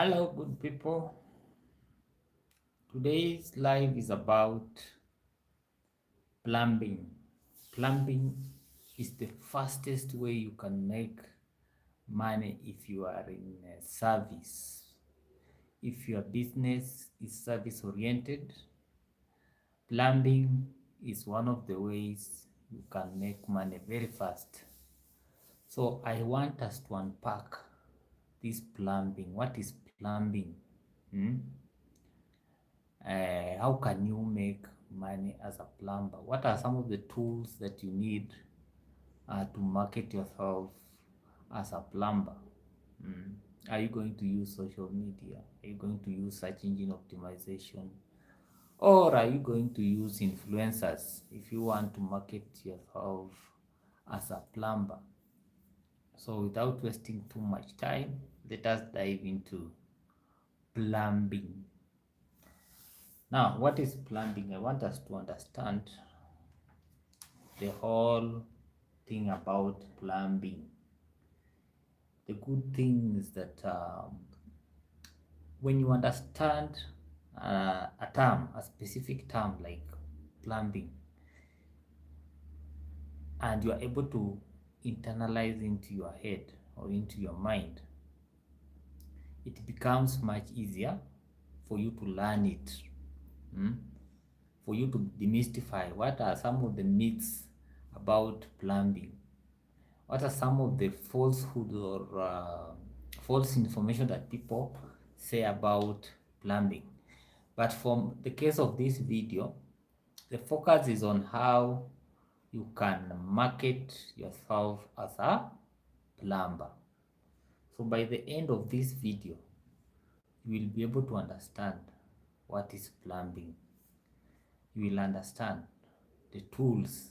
Hello, good people. Today's live is about plumbing. Plumbing is the fastest way you can make money if you are in a service. If your business is service oriented, plumbing is one of the ways you can make money very fast. So I want us to unpack this plumbing. What is plumbing? Hmm? How can you make money as a plumber? What are some of the tools that you need to market yourself as a plumber? Mm. Are you going to use social media? Are you going to use search engine optimization? Or are you going to use influencers if you want to market yourself as a plumber? So without wasting too much time, let us dive into plumbing. Now, what is plumbing? I want us to understand the whole thing about plumbing. The good thing is that when you understand a specific term like plumbing, and you are able to internalize into your head or into your mind, it becomes much easier for you to learn it. For you to demystify what are some of the myths about plumbing. What are some of the falsehood or false information that people say about plumbing? But from the case of this video, the focus is on how you can market yourself as a plumber. So by the end of this video, you will be able to understand what is plumbing. You will understand the tools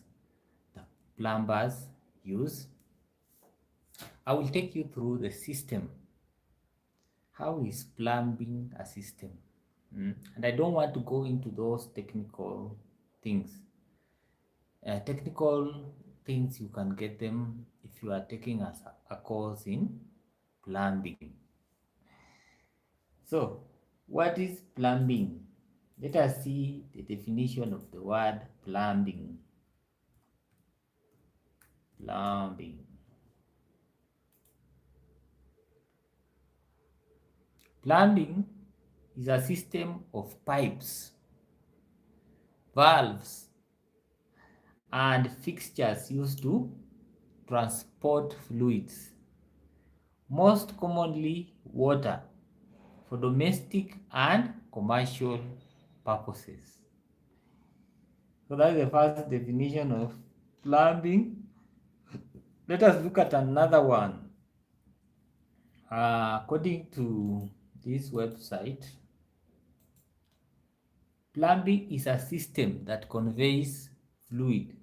that plumbers use. I will take you through the system. How is plumbing a system? And I don't want to go into those technical things. Technical things, you can get them if you are taking a course in plumbing. So, what is plumbing? Let us see the definition of the word plumbing. Plumbing. Plumbing is a system of pipes, valves, and fixtures used to transport fluids, most commonly water, for domestic and commercial purposes. So that's the first definition of plumbing. Let us look at another one. According to this website, plumbing is a system that conveys fluid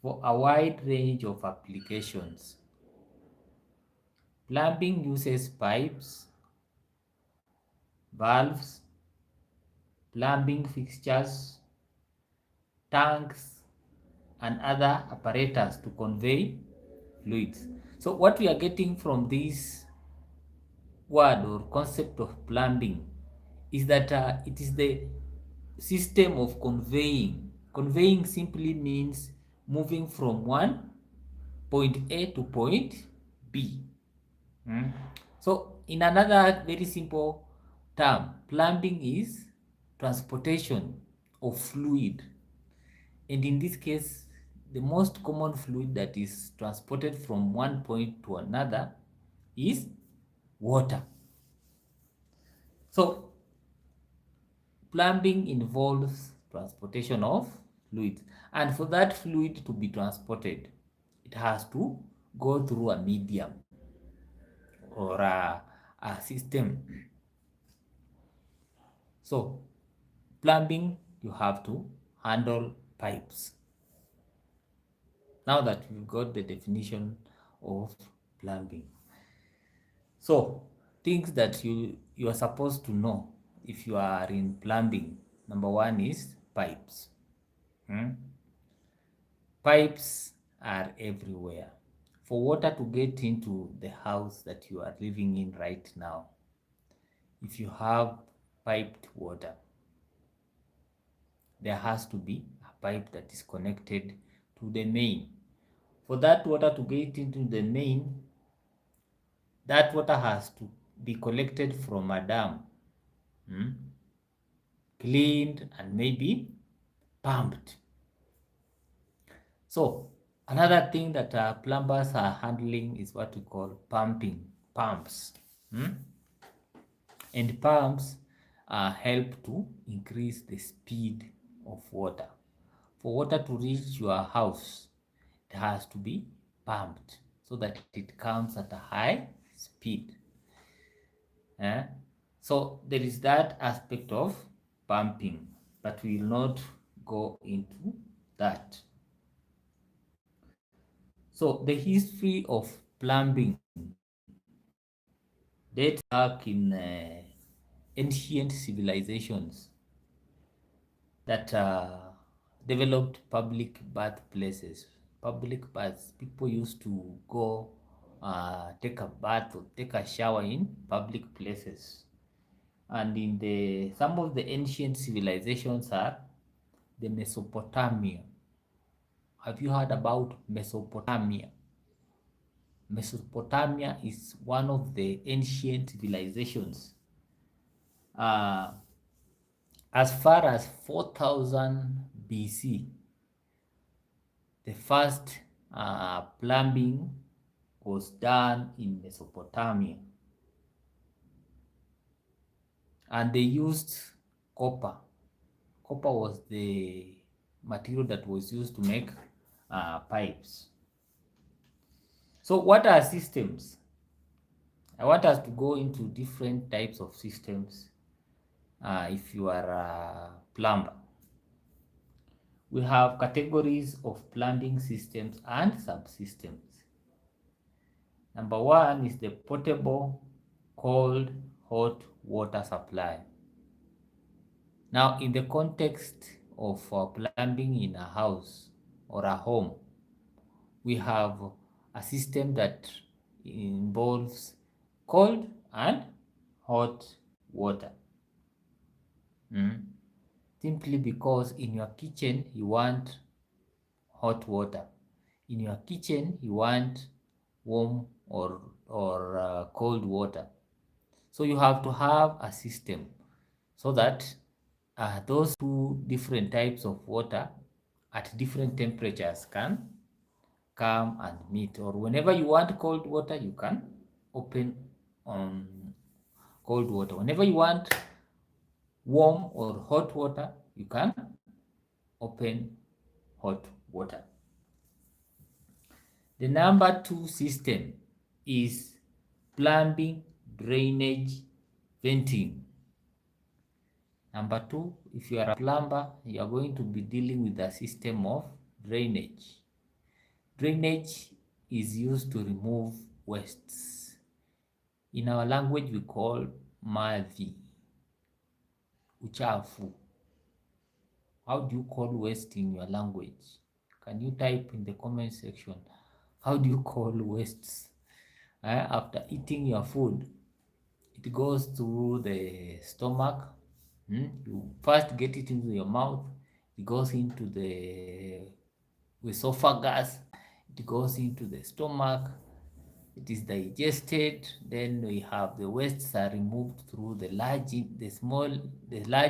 for a wide range of applications. Plumbing uses pipes, valves, plumbing fixtures, tanks, and other apparatus to convey fluids. So what we are getting from this word or concept of plumbing is that it is the system of conveying. Conveying simply means moving from one point A to point B. So in another very simple term, plumbing is transportation of fluid. And in this case, the most common fluid that is transported from one point to another is water. So plumbing involves transportation of fluids, and for that fluid to be transported, it has to go through a medium or a system. So plumbing, you have to handle pipes. Now that we've got the definition of plumbing, so things that you are supposed to know if you are in plumbing. Number one is pipes. Pipes are everywhere. for water to get into the house that you are living in right now, if you have piped water, there has to be a pipe that is connected to the main. For that water to get into the main, that water has to be collected from a dam, cleaned, and maybe pumped. So another thing that plumbers are handling is what we call pumps. And pumps help to increase the speed of water. For water to reach your house, it has to be pumped so that it comes at a high speed. So there is that aspect of pumping, but we will not go into that. So the history of plumbing dates back in ancient civilizations that developed public birthplaces. Public baths. People used to go take a bath or take a shower in public places. And in the some of the ancient civilizations are the Mesopotamia. Have you heard about Mesopotamia? Mesopotamia is one of the ancient civilizations. As far as 4000 BC, the first plumbing was done in Mesopotamia. And they used copper. Copper was the material that was used to make pipes. So what are systems? I want us to go into different types of systems if you are a plumber. We have categories of plumbing systems and subsystems. Number one is the portable cold hot water supply. Now, in the context of plumbing in a house or a home, we have a system that involves cold and hot water. Simply because in your kitchen you want hot water, in your kitchen you want warm or cold water. So you have to have a system so that those two different types of water at different temperatures can come and meet. Or whenever you want cold water, you can open on cold water. Whenever you want warm or hot water, you can open hot water. The number two system is plumbing, drainage, venting. Number two, if you are a plumber, you are going to be dealing with a system of drainage. Drainage is used to remove wastes. In our language, we call madhi, uchafu. How do you call waste in your language? Can you type in the comment section? How do you call wastes? After eating your food, it goes through the stomach. You first get it into your mouth. It goes into the esophagus. It goes into the stomach. It is digested. Then we have the wastes are removed through the large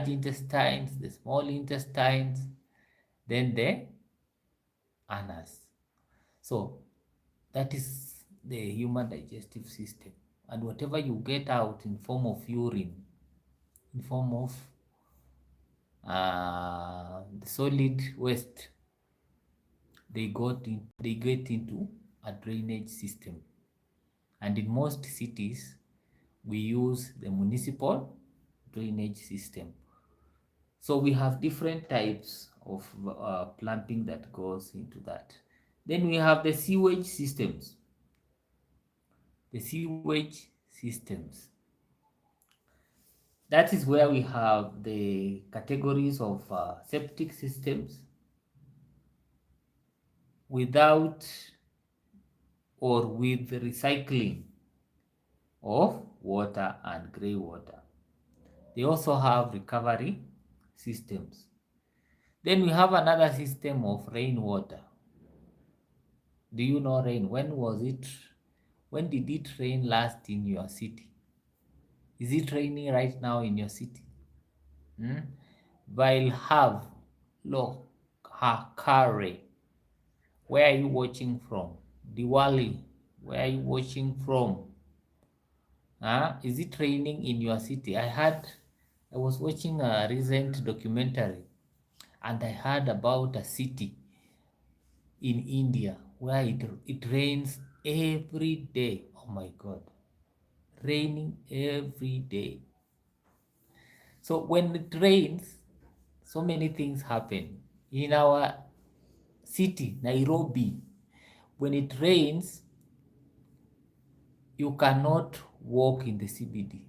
intestines, the small intestines, then the anus. So that is the human digestive system. And whatever you get out in form of urine, in form of the solid waste, they get into a drainage system. And in most cities, we use the municipal drainage system. So we have different types of plumbing that goes into that. Then we have the sewage systems. The sewage systems. That is where we have the categories of septic systems without or with recycling of water and grey water. They also have recovery systems. Then we have another system of rainwater. Do you know rain? When was it? When did it rain last in your city? Is it raining right now in your city? While have look Kare. Where are you watching from? Diwali. Where are you watching from? Is it raining in your city? I was watching a recent documentary and I heard about a city in India where it rains every day. Oh my God. Raining every day. So when it rains, so many things happen. In our city, Nairobi, when it rains, you cannot walk in the CBD.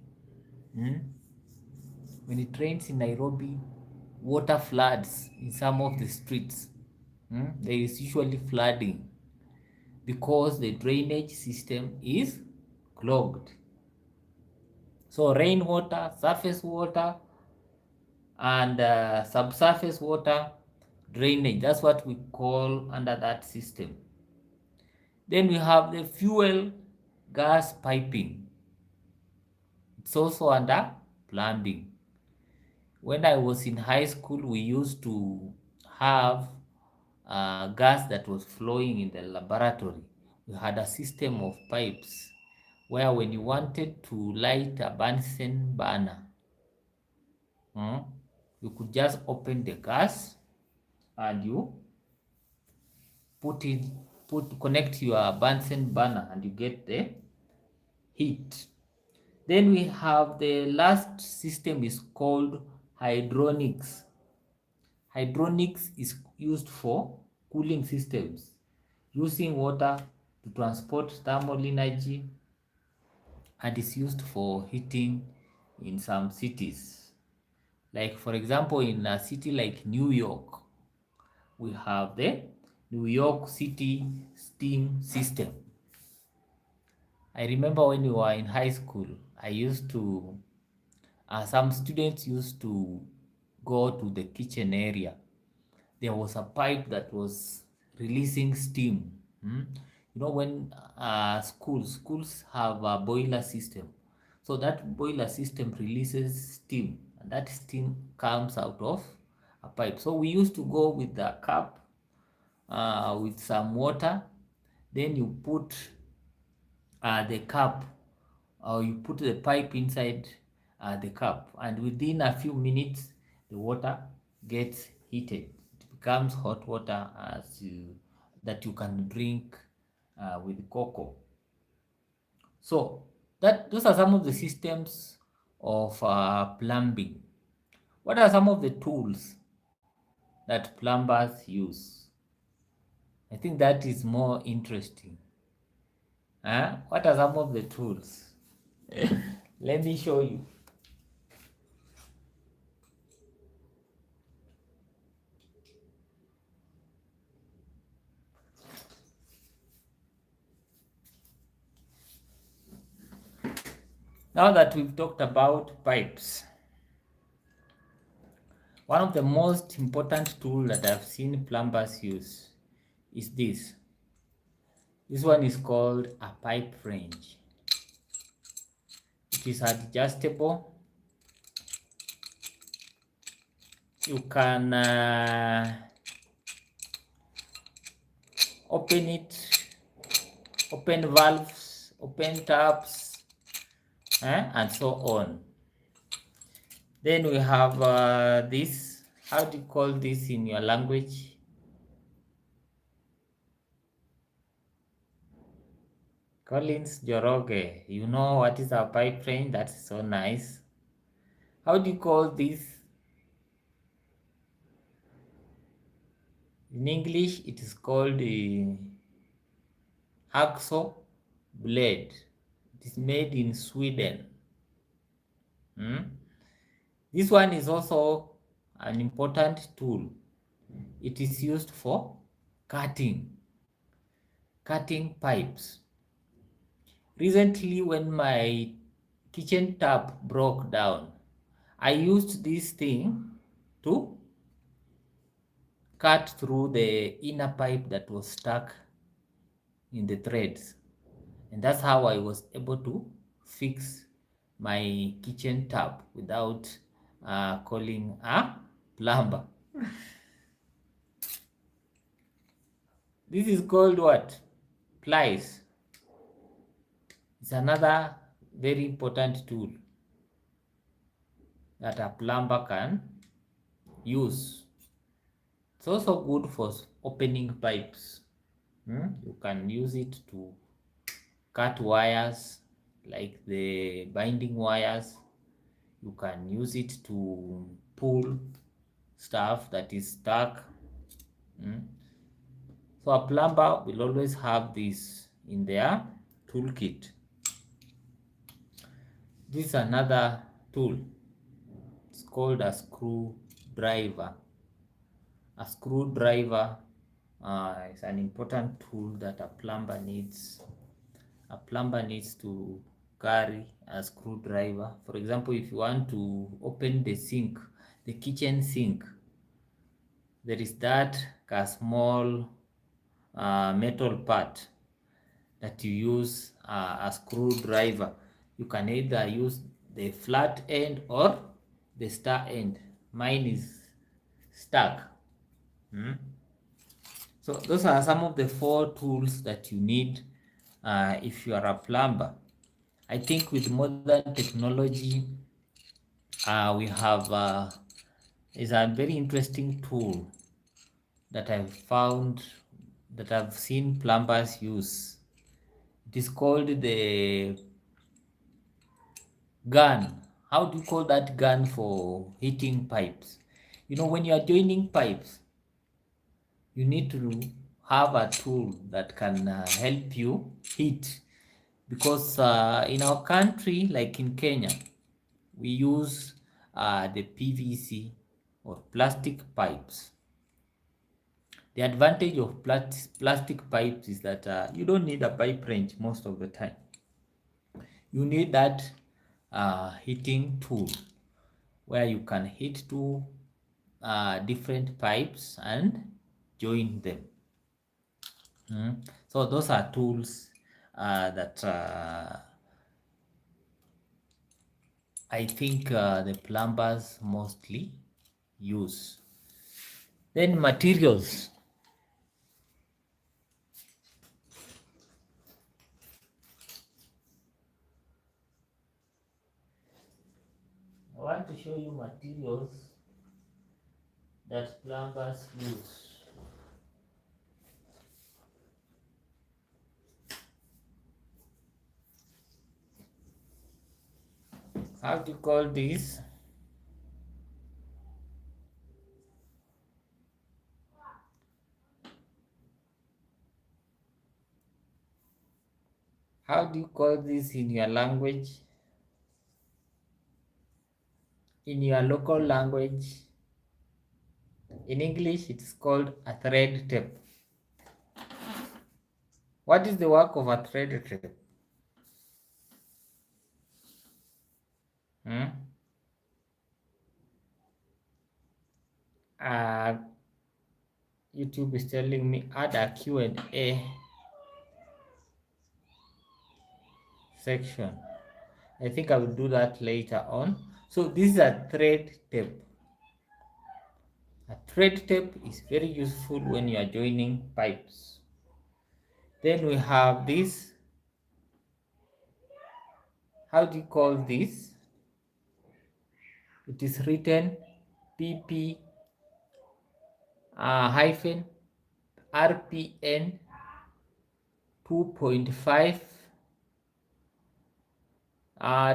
When it rains in Nairobi, water floods in some of the streets. There is usually flooding because the drainage system is clogged. So rainwater, surface water, and subsurface water drainage, that's what we call under that system. Then we have the fuel gas piping. It's also under plumbing. When I was in high school, we used to have gas that was flowing in the laboratory. We had a system of pipes where when you wanted to light a Bunsen burner, you could just open the gas and you connect your Bunsen burner and you get the heat. Then we have the last system is called hydronics. Hydronics is used for cooling systems, using water to transport thermal energy, and is used for heating in some cities. Like for example, in a city like New York, we have the New York City steam system. I remember when we were in high school, some students used to go to the kitchen area. There was a pipe that was releasing steam. When schools have a boiler system. So that boiler system releases steam, and that steam comes out of a pipe. So we used to go with the cup with some water. Then you put the cup, or you put the pipe inside the cup, and within a few minutes the water gets heated. It becomes hot water that you can drink with cocoa. So those are some of the systems of plumbing. What are some of the tools that plumbers use? I think that is more interesting. What are some of the tools? Let me show you. Now that we've talked about pipes, one of the most important tools that I've seen plumbers use is this. This one is called a pipe wrench. It is adjustable. You can open it, open valves, open taps, and so on. Then we have this. How do you call this in your language? Collins Joroge. You know what is a pipe wrench? That's so nice. How do you call this? In English, it is called a hacksaw blade. It is made in Sweden. This one is also an important tool. It is used for cutting. cutting pipes. Recently, when my kitchen tap broke down, I used this thing to cut through the inner pipe that was stuck in the threads. And that's how I was able to fix my kitchen tap without calling a plumber. This is called what? Plies. It's another very important tool that a plumber can use. It's also good for opening pipes. You can use it to cut wires like the binding wires. You can use it to pull stuff that is stuck. So a plumber will always have this in their toolkit. This is another tool. It's called a screwdriver. A screwdriver is an important tool that a plumber needs. A plumber needs to carry a screwdriver. For example, if you want to open the sink, the kitchen sink, there is that small metal part that you use a screwdriver. You can either use the flat end or the star end. Mine is stuck. So those are some of the 4 tools that you need if you are a plumber. I think with modern technology, we have is a very interesting tool that I've found, that I've seen plumbers use. It is called the gun. How do you call that gun for heating pipes? You know, when you are joining pipes, you need to have a tool that can help you heat, because in our country, like in Kenya, we use the PVC or plastic pipes. The advantage of plastic pipes is that you don't need a pipe wrench most of the time. You need that heating tool where you can heat 2 different pipes and join them. So those are tools that I think the plumbers mostly use. Then materials. I want to show you materials that plumbers use. How do you call this? How do you call this in your language? In your local language? In English, it's called a thread tape. What is the work of a thread tape? YouTube is telling me add a Q&A section. I think I will do that later on. So this is a thread tape. A thread tape is very useful when you are joining pipes. Then we have this. How do you call this? It is written PP hyphen RPN 2.5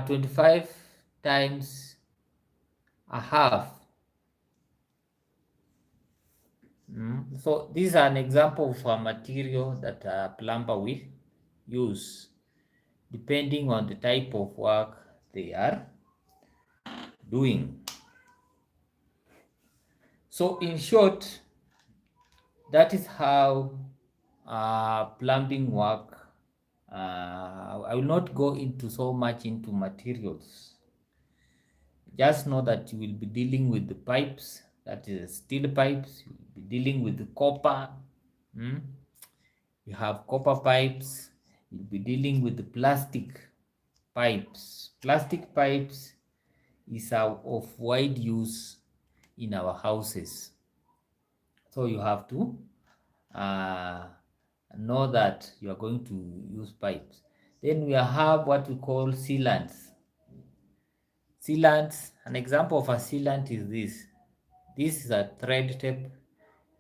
25 times a half. So this is an example of a material that a plumber will use depending on the type of work they are doing. So in short, that is how plumbing work. I will not go into so much into materials. Just know that you will be dealing with the pipes, that is steel pipes. You will be dealing with the copper. Mm? You have copper pipes. You'll be dealing with the plastic pipes. Plastic pipes is of wide use in our houses. So you have to know that you are going to use pipes. Then we have what we call sealants. Sealants, an example of a sealant is this. This is a thread tape,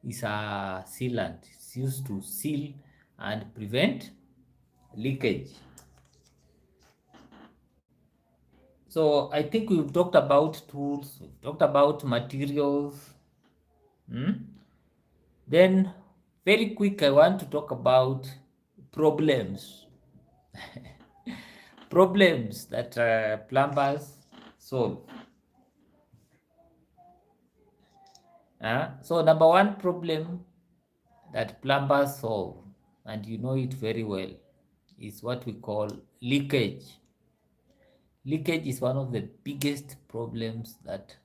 is a sealant. It's used to seal and prevent leakage. So I think we've talked about tools, we've talked about materials. Then very quick, I want to talk about problems. Problems that plumbers solve. So number one problem that plumbers solve, and you know it very well, is what we call leakage. Leakage is one of the biggest problems that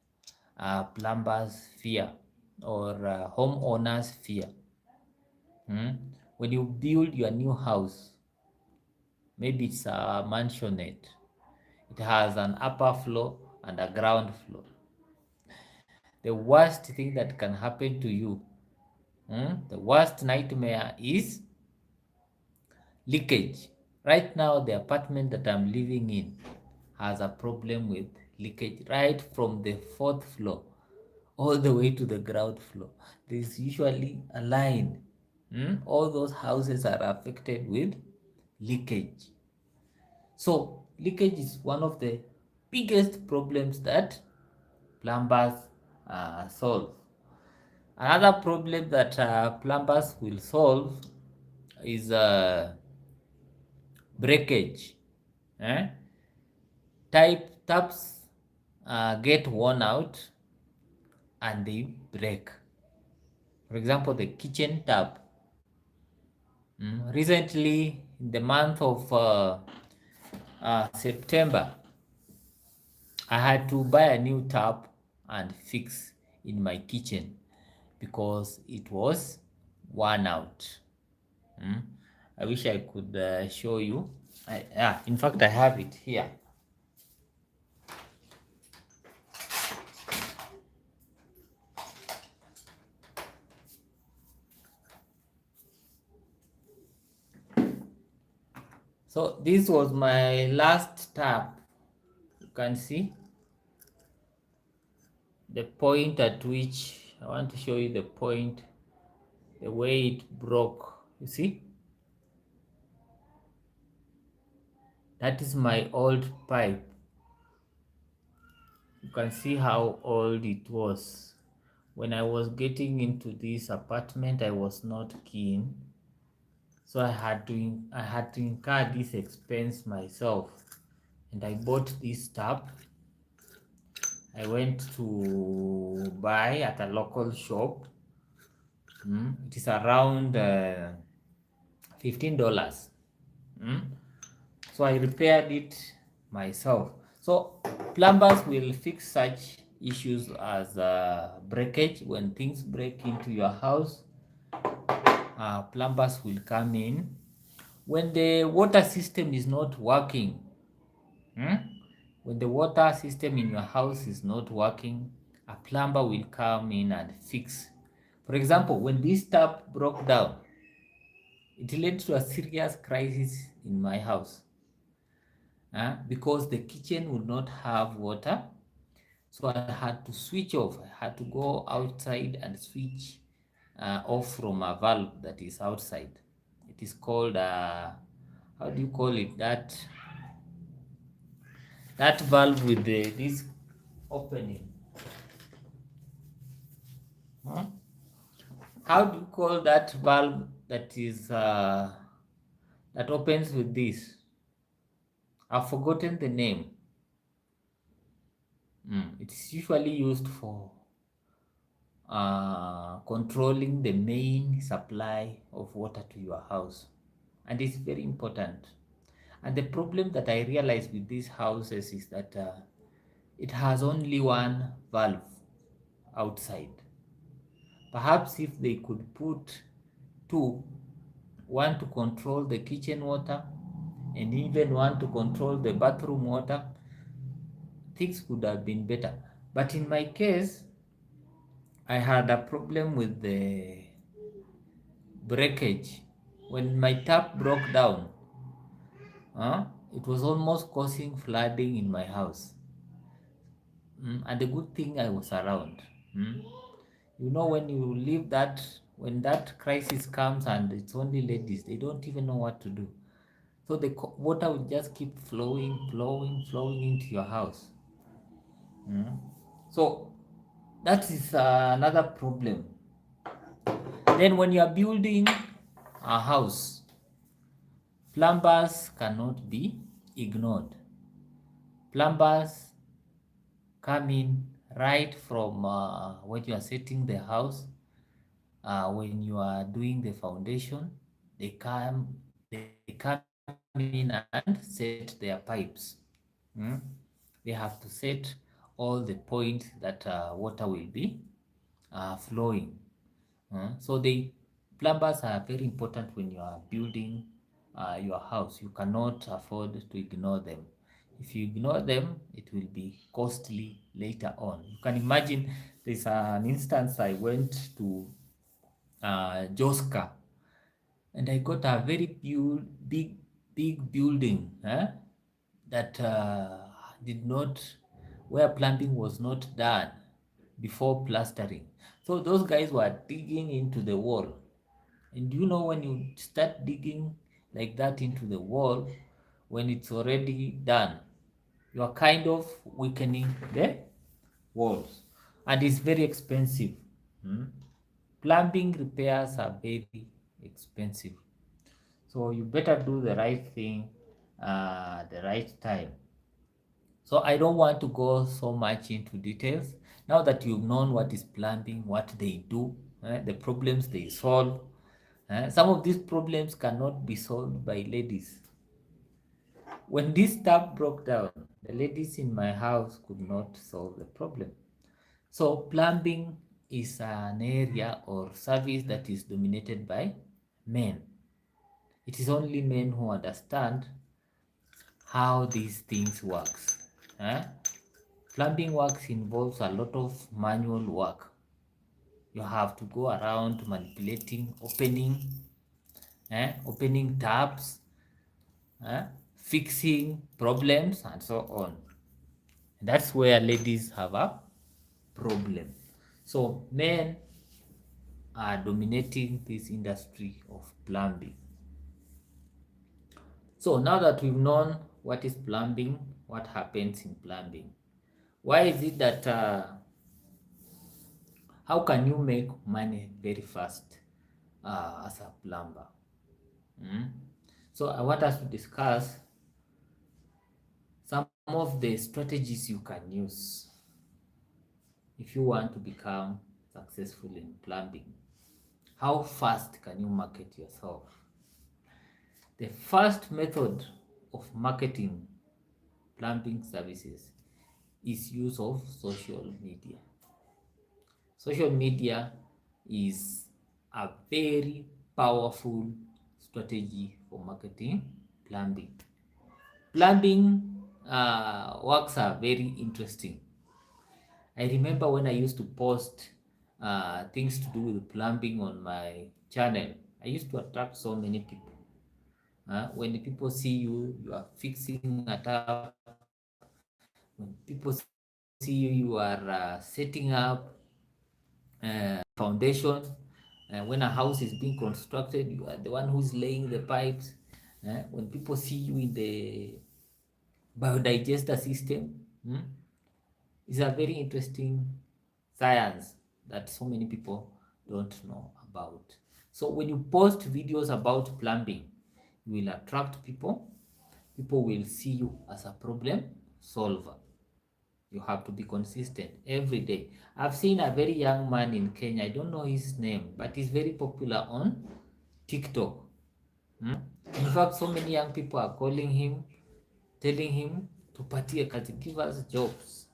plumbers fear, or homeowners fear. When you build your new house, maybe it's a mansionette, it has an upper floor and a ground floor. The worst thing that can happen to you, the worst nightmare is leakage. Right now, the apartment that I'm living in has a problem with leakage right from the fourth floor all the way to the ground floor. There's usually a line. All those houses are affected with leakage. So leakage is one of the biggest problems that plumbers solve. Another problem that plumbers will solve is breakage. Taps get worn out and they break. For example, the kitchen tap. Recently, in the month of September, I had to buy a new tap and fix in my kitchen because it was worn out. I wish I could show you. In fact, I have it here. So this was my last tap. You can see the point at which I want to show you the point, the way it broke. You see, that is my old pipe. You can see how old it was. When I was getting into this apartment, I was not keen, so I had to incur this expense myself, and I bought this tap. I went to buy at a local shop. It is around $15. So I repaired it myself. So plumbers will fix such issues as breakage. When things break into your house, plumbers will come in. When the water system is not working, when the water system in your house is not working, a plumber will come in and fix. For example, when this tap broke down, it led to a serious crisis in my house because the kitchen would not have water. So I had to switch off. I had to go outside and switch off from a valve that is outside. It is called, how do you call it? That valve with this opening. How do you call that valve that is that opens with this? I've forgotten the name. It's usually used for controlling the main supply of water to your house. And it's very important. And the problem that I realized with these houses is that it has only one valve outside. Perhaps if they could put two, one to control the kitchen water and even one to control the bathroom water, things could have been better. But in my case, I had a problem with the breakage. When my tap broke down, it was almost causing flooding in my house. And the good thing I was around. You know, when you leave that, when that crisis comes and it's only ladies, they don't even know what to do. So the water will just keep flowing, flowing, flowing into your house. So that is another problem. Then when you are building a house, plumbers cannot be ignored. Plumbers come in right from when you are setting the house, when you are doing the foundation, they come in and set their pipes. They have to set all the points that water will be flowing. So the plumbers are very important when you are building your house. You cannot afford to ignore them. If you ignore them, it will be costly later on. You can imagine there's an instance I went to Joska, and I got a very big building that did not, where plumbing was not done before plastering. So those guys were digging into the wall. And you know, when you start digging like that into the wall, when it's already done, you are kind of weakening the walls. And it's very expensive. Plumbing repairs are very expensive. So you better do the right thing the right time. So I don't want to go so much into details. Now that you've known what is plumbing, what they do, the problems they solve, some of these problems cannot be solved by ladies. When this tap broke down, the ladies in my house could not solve the problem. So plumbing is an area or service that is dominated by men. It is only men who understand how these things works. Plumbing works involves a lot of manual work. You have to go around manipulating, opening tabs, fixing problems, and so on. And that's where ladies have a problem. So men are dominating this industry of plumbing. So now that we've known what is plumbing, what happens in plumbing, why is it that how can you make money very fast as a plumber? So I want us to discuss some of the strategies you can use if you want to become successful in plumbing. How fast can you market yourself? The first method of marketing plumbing services is use of social media. Social media is a very powerful strategy for marketing plumbing. Plumbing works are very interesting. I remember when I used to post things to do with plumbing on my channel, I used to attract so many people. When the people see you, you are fixing a tap. When people see you, you are setting up foundation. When a house is being constructed, you are the one who's laying the pipes. When people see you in the biodigester system, it's a very interesting science that so many people don't know about. So when you post videos about plumbing, you will attract people. People will see you as a problem solver. You have to be consistent every day. I've seen a very young man in Kenya, I don't know his name, but he's very popular on TikTok. In fact, so many young people are calling him, telling him tupatie kazi, give us jobs,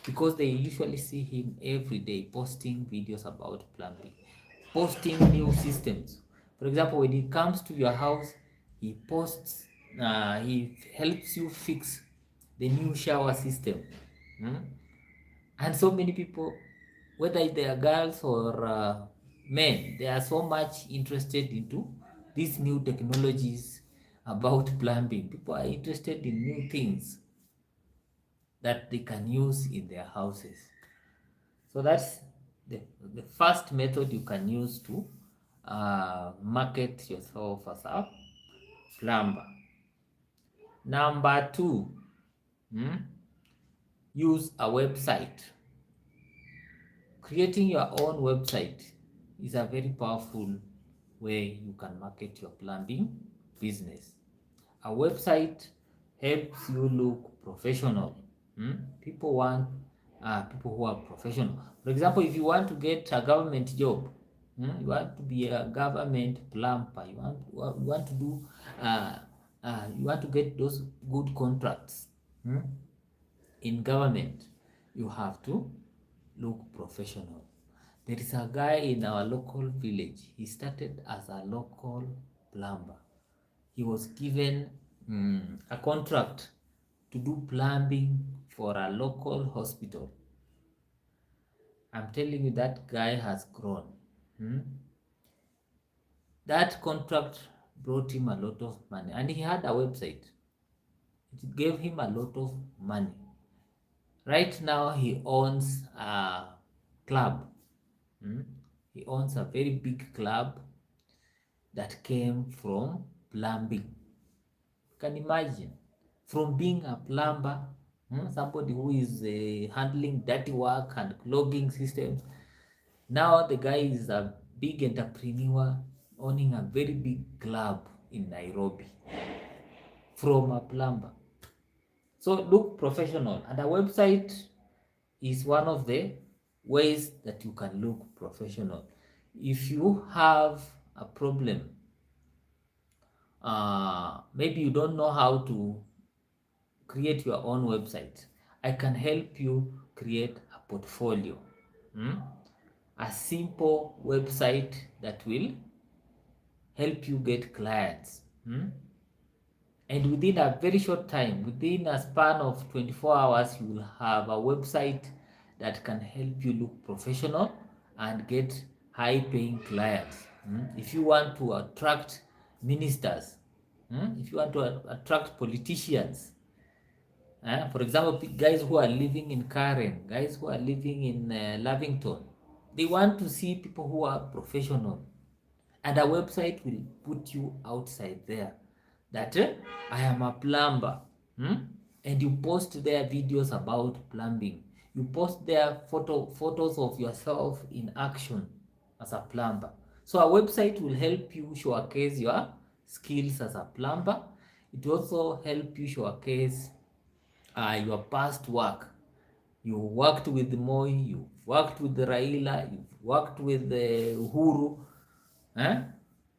because they usually see him every day posting videos about plumbing, posting new systems. For example, when it comes to your house, he posts, he helps you fix the new shower system. And so many people, whether they are girls or men, they are so much interested into these new technologies about plumbing. People are interested in new things that they can use in their houses. So that's the first method you can use to market yourself as a plumber. Number two, use a website. Creating your own website is a very powerful way you can market your plumbing business. A website helps you look professional. People want people who are professional. For example, if you want to get a government job, you want to be a government plumber, you want to do you want to get those good contracts in government, you have to look professional. There is a guy in our local village. He started as a local plumber. He was given a contract to do plumbing for a local hospital. I'm telling you, that guy has grown. That contract brought him a lot of money, and he had a website. It gave him a lot of money. Right now, he owns a club. He owns a very big club that came from plumbing. You can imagine, from being a plumber, somebody who is handling dirty work and clogging systems. Now the guy is a big entrepreneur owning a very big club in Nairobi from a plumber. So look professional, and a website is one of the ways that you can look professional. If you have a problem, maybe you don't know how to create your own website, I can help you create a portfolio. A simple website that will help you get clients. And within a very short time, within a span of 24 hours, you will have a website that can help you look professional and get high paying clients. If you want to attract ministers, if you want to attract politicians, for example, guys who are living in Karen, guys who are living in Lavington, they want to see people who are professional. And a website will put you outside there that I am a plumber. And you post there videos about plumbing. You post there photos of yourself in action as a plumber. So a website will help you showcase your skills as a plumber. It will also help you showcase your past work. You worked with Moi, you worked with Raila, you've worked with Uhuru.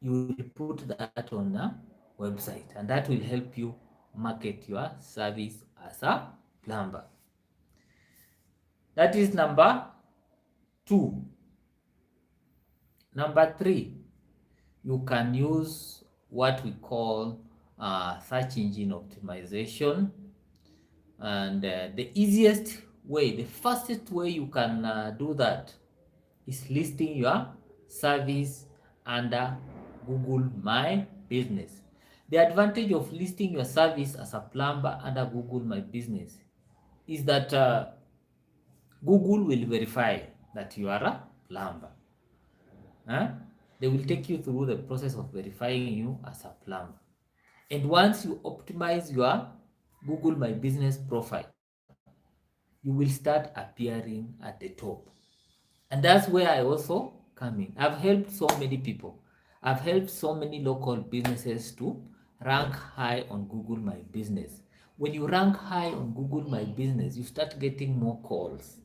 You will put that on a website, and that will help you market your service as a plumber. That is number 2. Number 3, you can use what we call search engine optimization. And the easiest way, the fastest way you can do that is listing your service under Google My Business. The advantage of listing your service as a plumber under Google My Business is that Google will verify that you are a plumber. They will take you through the process of verifying you as a plumber. And once you optimize your Google My Business profile, you will start appearing at the top. And that's where I also come in. I've helped so many people. I've helped so many local businesses to rank high on Google My Business. When you rank high on Google My Business, you start getting more calls.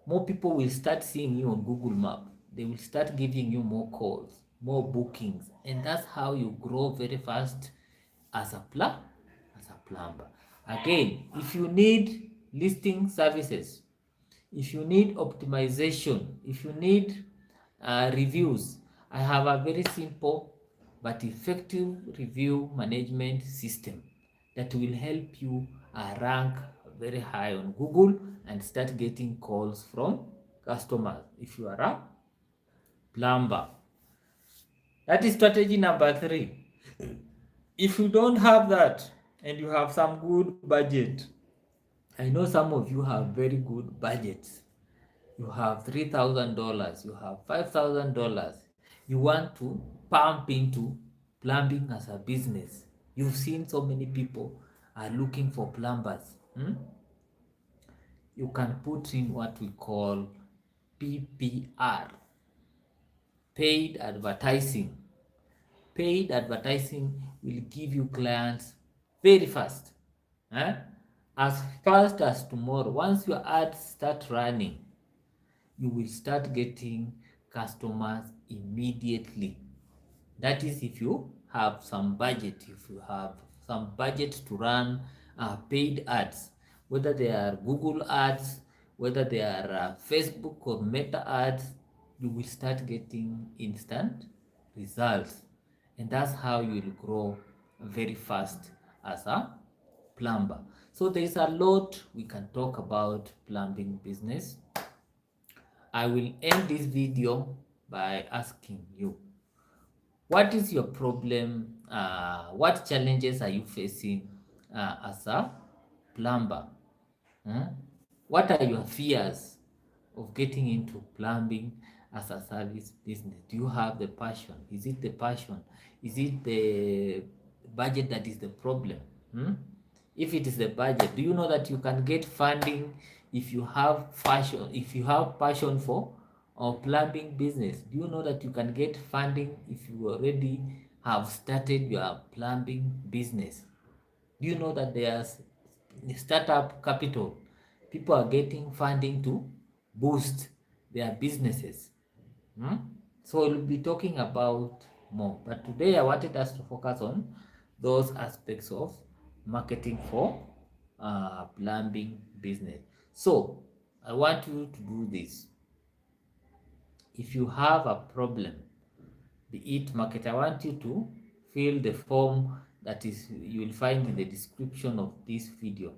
More people will start seeing you on Google Map. They will start giving you more calls, more bookings, and that's how you grow very fast as a plumber. Again, if you need listing services, if you need optimization, if you need reviews, I have a very simple but effective review management system that will help you rank very high on Google and start getting calls from customers if you are a plumber. That is strategy number 3. If you don't have that and you have some good budget, I know some of you have very good budgets. You have $3,000, you have $5,000. You want to pump into plumbing as a business. You've seen so many people are looking for plumbers. You can put in what we call PPR, paid advertising. Paid advertising will give you clients very fast. As fast as tomorrow. Once your ads start running, you will start getting customers immediately. That is if you have some budget, if you have some budget to run paid ads, whether they are Google ads, whether they are Facebook or Meta ads, you will start getting instant results. And that's how you will grow very fast as a plumber. So there is a lot we can talk about plumbing business. I will end this video by asking you, what is your problem? What challenges are you facing as a plumber? What are your fears of getting into plumbing as a service business? Do you have the passion? Is it the passion? Is it the budget that is the problem? If it is the budget, do you know that you can get funding if you have passion for plumbing business? Do you know that you can get funding if you already have started your plumbing business? Do you know that there's startup capital? People are getting funding to boost their businesses. So we'll be talking about more. But today I wanted us to focus on those aspects of marketing for plumbing business. So I want you to do this. If you have a problem, be it market, I want you to fill the form that is you will find in the description of this video.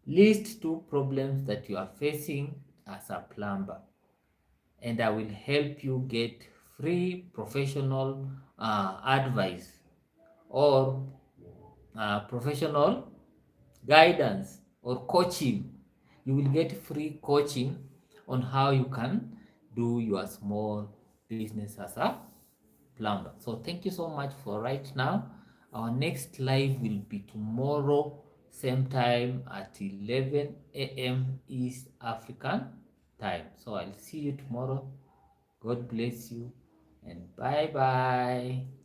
List 2 problems that you are facing as a plumber, and I will help you get free professional advice or professional guidance or coaching. You will get free coaching on how you can do your small business as a plumber. So thank you so much for right now. Our next live will be tomorrow, same time at 11 a.m. East African time. So I'll see you tomorrow. God bless you and bye bye.